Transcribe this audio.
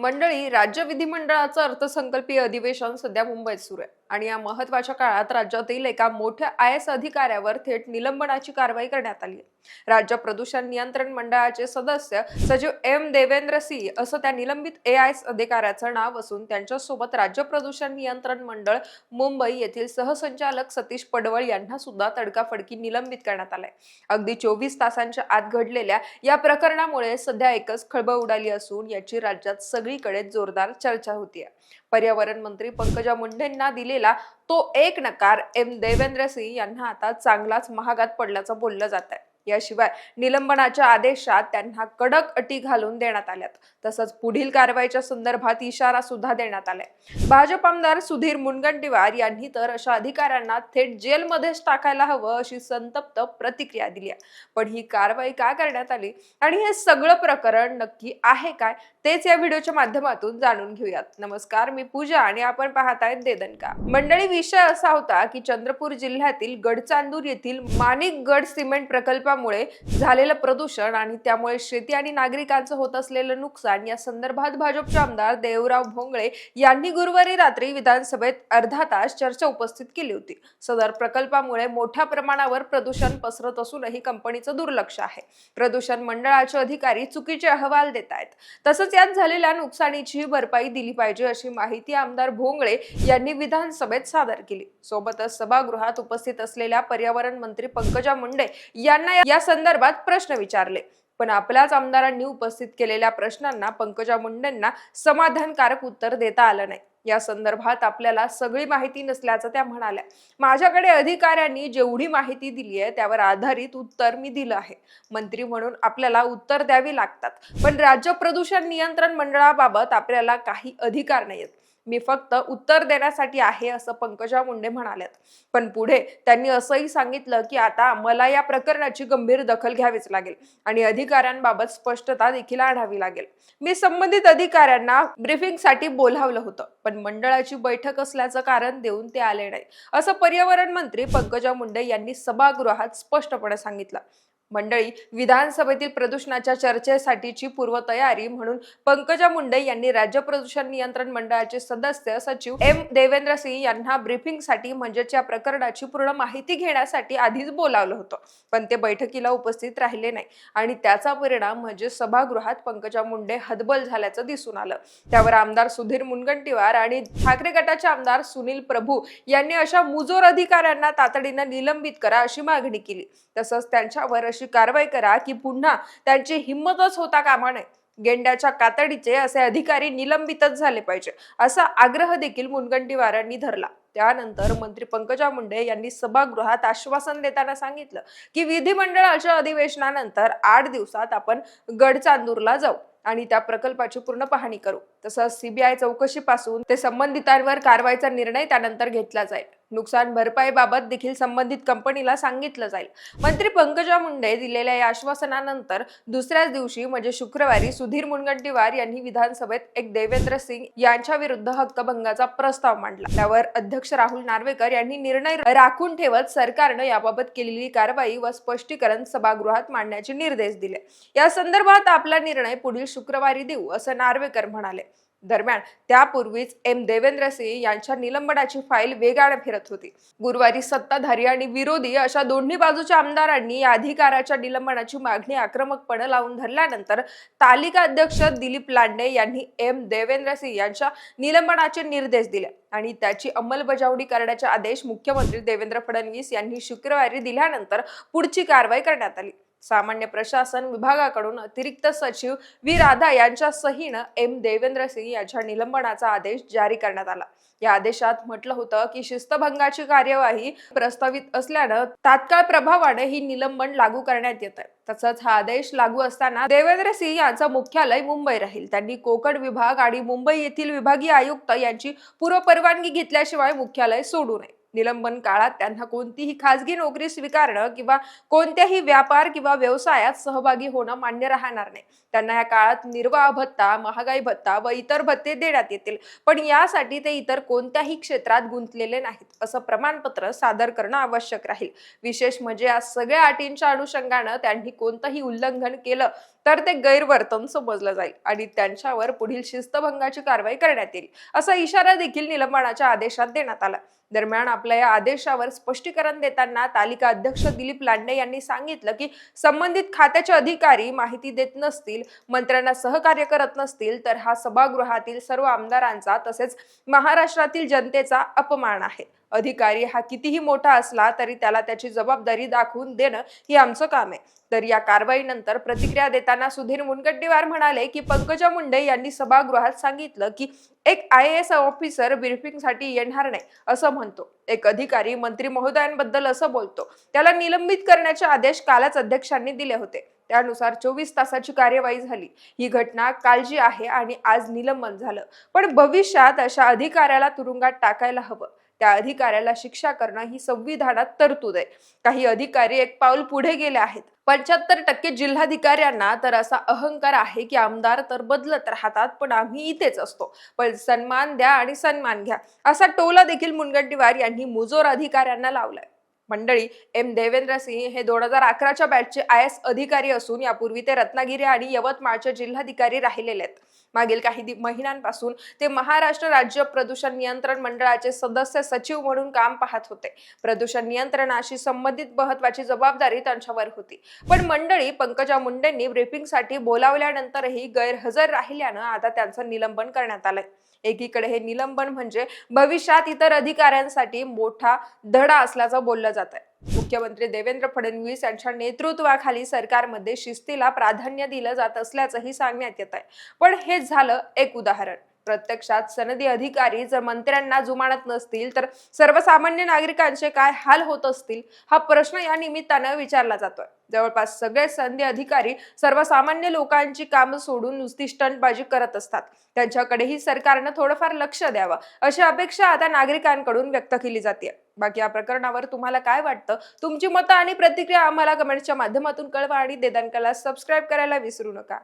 मंडळी, राज्य विधिमंडळाचं अर्थसंकल्पीय अधिवेशन सध्या मुंबईत सुरू आहे आणि या महत्त्वाच्या काळात राज्यातील एका मोठ्या IAS अधिकाऱ्यावर थेट निलंबनाची कारवाई करण्यात आली आहे. राज्य प्रदूषण नियंत्रण मंडळाचे सदस्य सचिव देवेंद्र सिंह असं त्या निलंबित IAS अधिकाऱ्याचं नाव असून त्यांच्यासोबत राज्य प्रदूषण नियंत्रण मंडळ मुंबई येथील सहसंचालक सतीश पडवळ यांना सुद्धा तडकाफडकी निलंबित करण्यात आलंय. अगदी 24 तासांच्या आत घडलेल्या या प्रकरणामुळे सध्या एकच खळबळ उडाली असून याची राज्यात सगळीकडे जोरदार चर्चा होतीये. पर्यावरण मंत्री पंकजा मुंडेंना दिलेला तो एक नकार देवेंद्र सिंह यांना आता चांगलाच महागात पडल्याचं बोललं जात आहे. याशिवाय निलंबनाच्या आदेशात त्यांना कडक अटी घालून देण्यात आल्यात. तसंच पुढील कारवाईच्या संदर्भात इशारा सुद्धा देण्यात आलाय. भाजप आमदार सुधीर मुनगंटीवार यांनी तर अशा अधिकाऱ्यांना थेट जेलमध्येच टाकायला हवं अशी संतप्त प्रतिक्रिया दिली आहे. पण ही कारवाई का करण्यात आली आणि हे सगळं प्रकरण नक्की आहे काय, तेच या व्हिडिओच्या माध्यमातून जाणून घेऊयात. नमस्कार, मी पूजा आणि आपण पाहताय देदनका. मंडळी, विषय असा होता की चंद्रपूर जिल्ह्यातील गडचांदूर येथील माणिकगड सिमेंट प्रकल्पामुळे झालेलं प्रदूषण आणि त्यामुळे शेती आणि नागरिकांचं होत असलेलं नुकसान या संदर्भात भाजपचे आमदार देवराव भोंगळे यांनी गुरुवारी रात्री विधानसभेत अर्धा तास चर्चा उपस्थित केली होती. सदर प्रकल्पामुळे मोठ्या प्रमाणावर प्रदूषण पसरत असूनही कंपनीचं दुर्लक्ष आहे. प्रदूषण मंडळाचे अधिकारी चुकीचे अहवाल देत आहेत. तसंच यात झालेल्या नुकसानीची भरपाई दिली पाहिजे अशी माहिती आमदार भोंगळे यांनी विधानसभेत सादर केली. सोबतच सभागृहात उपस्थित असलेल्या पर्यावरण मंत्री पंकजा मुंडे यांना या संदर्भात प्रश्न विचारले. पण आपल्याच आमदारांनी उपस्थित केलेल्या प्रश्नांना पंकजा मुंडेंना समाधानकारक उत्तर देता आलं नाही. या संदर्भात आपल्याला सगळी माहिती नसल्याचं त्या म्हणाल्या. माझ्याकडे अधिकाऱ्यांनी जेवढी माहिती दिली आहे त्यावर आधारित उत्तर मी दिलं आहे. मंत्री म्हणून आपल्याला उत्तर द्यावी लागतात, पण राज्य प्रदूषण नियंत्रण मंडळाबाबत आपल्याला काही अधिकार नाहीत. मी फक्त उत्तर देण्यासाठी आहे असं पंकजा मुंडे म्हणाल्यात. पण पुढे त्यांनी असंही सांगितलं की आता मला या प्रकरणाची गंभीर दखल घ्यावीच लागेल आणि अधिकाऱ्यांबाबत स्पष्टता देखील आणावी लागेल. मी संबंधित अधिकाऱ्यांना ब्रीफिंगसाठी बोलावलं होतं, पण मंडळाची बैठक असल्याचं कारण देऊन ते आले नाही, असं पर्यावरण मंत्री पंकजा मुंडे यांनी सभागृहात स्पष्टपणे सांगितलं. मंडळी, विधानसभेतील प्रदूषणाच्या चर्चेसाठीची पूर्वतयारी म्हणून पंकजा मुंडे यांनी राज्य प्रदूषण नियंत्रण मंडळाचे सदस्य सचिव देवेंद्र सिंह यांना ब्रीफिंगसाठी म्हणजेच या प्रकरणाची पूर्ण माहिती घेण्यासाठी आधीच बोलावलं होतं, पण ते बैठकीला उपस्थित राहिले नाही आणि त्याचा परिणाम म्हणजे सभागृहात पंकजा मुंडे हतबल झाल्याचं दिसून आलं. त्यावर आमदार सुधीर मुनगंटीवार आणि ठाकरे गटाचे आमदार सुनील प्रभू यांनी अशा मुजोर अधिकाऱ्यांना तातडीनं निलंबित करा अशी मागणी केली. तसंच त्यांच्यावर कारवाई करा की पुन्हा त्यांची हिंमतच होता कामा नये. गेंड्याच्या कातडीचे असे अधिकारी निलंबितच झाले पाहिजे असा आग्रह देखील मुनगंटीवारांनी धरला. त्यानंतर मंत्री पंकजा मुंडे यांनी सभागृहात आश्वासन देताना सांगितलं की विधिमंडळाच्या अधिवेशनानंतर 8 दिवसात आपण गडचांदूरला जाऊ आणि त्या प्रकल्पाची पूर्ण पाहणी करू. तसंच CBI चौकशीपासून ते संबंधितांवर कारवाईचा निर्णय त्यानंतर घेतला जाईल. नुकसान भरपाईबाबत देखील संबंधित कंपनीला सांगितलं जाईल. मंत्री पंकजा मुंडे दिलेल्या या आश्वासनानंतर दुसऱ्याच दिवशी म्हणजे शुक्रवारी सुधीर मुनगंटीवार यांनी विधानसभेत देवेंद्र सिंह यांच्या विरुद्ध हक्कभंगाचा प्रस्ताव मांडला. त्यावर अध्यक्ष राहुल नार्वेकर यांनी निर्णय राखून ठेवत सरकारनं याबाबत केलेली कारवाई व स्पष्टीकरण सभागृहात मांडण्याचे निर्देश दिले. या संदर्भात आपला निर्णय पुढील शुक्रवारी देऊ असं नार्वेकर म्हणाले. दरम्यान त्यापूर्वीच देवेंद्र सिंह यांच्या निलंबनाची फाईल वेगाने फिरत होती. गुरुवारी सत्ताधारी आणि विरोधी अशा दोन्ही बाजूच्या आमदारांनी या अधिकाऱ्याच्या निलंबनाची मागणी आक्रमकपणे लावून धरल्यानंतर तालिका अध्यक्ष दिलीप लांडे यांनी देवेंद्र सिंह यांच्या निलंबनाचे निर्देश दिले आणि त्याची अंमलबजावणी करण्याचे आदेश मुख्यमंत्री देवेंद्र फडणवीस यांनी शुक्रवारी दिल्यानंतर पुढची कारवाई करण्यात आली. सामान्य प्रशासन विभागाकडून अतिरिक्त सचिव राधा यांच्या सहीनं देवेंद्र सिंह यांच्या निलंबनाचा आदेश जारी करण्यात आला. या आदेशात म्हटलं होतं की शिस्तभंगाची कार्यवाही प्रस्तावित असल्यानं तात्काळ प्रभावाने ही निलंबन लागू करण्यात येत आहे. तसंच हा आदेश लागू असताना देवेंद्र सिंह यांचं मुख्यालय मुंबई राहील. त्यांनी कोकण विभाग आणि मुंबई येथील विभागीय आयुक्त यांची पूर्व परवानगी घेतल्याशिवाय मुख्यालय सोडू नये. निलंबन काळात त्यांना कोणतीही खासगी नोकरी स्वीकारणं किंवा कोणत्याही व्यापार किंवा व्यवसायात सहभागी होणं मान्य राहणार नाही. त्यांना या काळात निर्वाह भत्ता, महागाई भत्ता व इतर भत्ते देण्यात येतील, पण यासाठी ते इतर कोणत्याही क्षेत्रात गुंतलेले नाहीत असं प्रमाणपत्र सादर करणं आवश्यक राहील. विशेष म्हणजे या सगळ्या अटींच्या अनुषंगानं त्यांनी कोणतंही उल्लंघन केलं तर ते गैरवर्तन समजलं जाईल आणि त्यांच्यावर पुढील शिस्तभंगाची कारवाई करण्यात येईल, असा इशारा देखील निलंबनाच्या आदेशात देण्यात आला. दरम्यान आपल्या या आदेशावर स्पष्टीकरण देताना तालिका अध्यक्ष दिलीप लांडे यांनी सांगितलं की संबंधित खात्याचे अधिकारी माहिती देत नसतील, मंत्र्यांना सहकार्य करत नसतील तर हा सभागृहातील सर्व आमदारांचा तसेच महाराष्ट्रातील जनतेचा अपमान आहे. अधिकारी हा कितीही मोठा असला तरी त्याला त्याची जबाबदारी दाखवून देणं हे आमचं काम आहे. तर या कारवाईनंतर प्रतिक्रिया देताना सुधीर मुनगंटीवार म्हणाले की पंकजा मुंडे यांनी सभागृहात सांगितलं की एक IAS ऑफिसर ब्रीफिंगसाठी येणार नाही असं म्हणतो, एक अधिकारी मंत्री महोदयांबद्दल असं बोलतो, त्याला निलंबित करण्याचे आदेश कालच अध्यक्षांनी दिले होते. त्यानुसार 24 तासाची कार्यवाही झाली. ही घटना कालची आहे आणि आज निलंबन झालं, पण भविष्यात अशा अधिकाऱ्याला तुरुंगात टाकायला हवं. त्या अधिकाऱ्याला शिक्षा करणं ही संविधानात तरतूद आहे. काही अधिकारी एक पाऊल पुढे गेले आहेत. 75% जिल्हाधिकाऱ्यांना तर असा अहंकार आहे की आमदार तर बदलत राहतात पण आम्ही इथेच असतो, पण सन्मान द्या आणि सन्मान घ्या, असा टोला देखील मुनगंटीवार यांनी मुजोर अधिकाऱ्यांना लावलाय. मंडळी, देवेंद्र सिंह हे 2011च्या बॅचचे IAS अधिकारी असून यापूर्वी ते रत्नागिरी आणि यवतमाळचे जिल्हाधिकारी राहिलेले आहेत. मागील काही महिन्यांपासून ते महाराष्ट्र राज्य प्रदूषण नियंत्रण मंडळाचे सदस्य सचिव म्हणून काम पाहत होते. प्रदूषण नियंत्रणाशी संबंधित महत्वाची जबाबदारी त्यांच्यावर होती. पण मंडळी, पंकजा मुंडेंनी ब्रीफिंगसाठी बोलावल्यानंतरही गैरहजर राहिल्यानं आता त्यांचं निलंबन करण्यात आलंय. एकीकडे हे निलंबन म्हणजे भविष्यात इतर अधिकाऱ्यांसाठी मोठा धडा असल्याचं बोललं जात आहे. मुख्यमंत्री देवेंद्र फडणवीस यांच्या नेतृत्वाखाली सरकारमध्ये शिस्तीला प्राधान्य दिलं जात असल्याचंही सांगण्यात येत आहे. पण हे झालं एक उदाहरण. प्रत्यक्षात सनदी अधिकारी जर मंत्र्यांना जुमानत नसतील तर सर्वसामान्य नागरिकांचे काय हाल होत असतील, हा प्रश्न या निमित्तानं विचारला जातोय. जवळपास सगळे सनदी अधिकारी सर्वसामान्य लोकांची कामं सोडून नुसती स्टंटबाजी करत असतात. त्यांच्याकडेही सरकारनं थोडंफार लक्ष द्यावं अशी अपेक्षा आता नागरिकांकडून व्यक्त केली जाते. बाकी या प्रकरणावर तुम्हाला काय वाटतं? तुमची मतं आणि प्रतिक्रिया आम्हाला कमेंटच्या माध्यमातून कळवा आणि देदानकाला सबस्क्राईब करायला विसरू नका.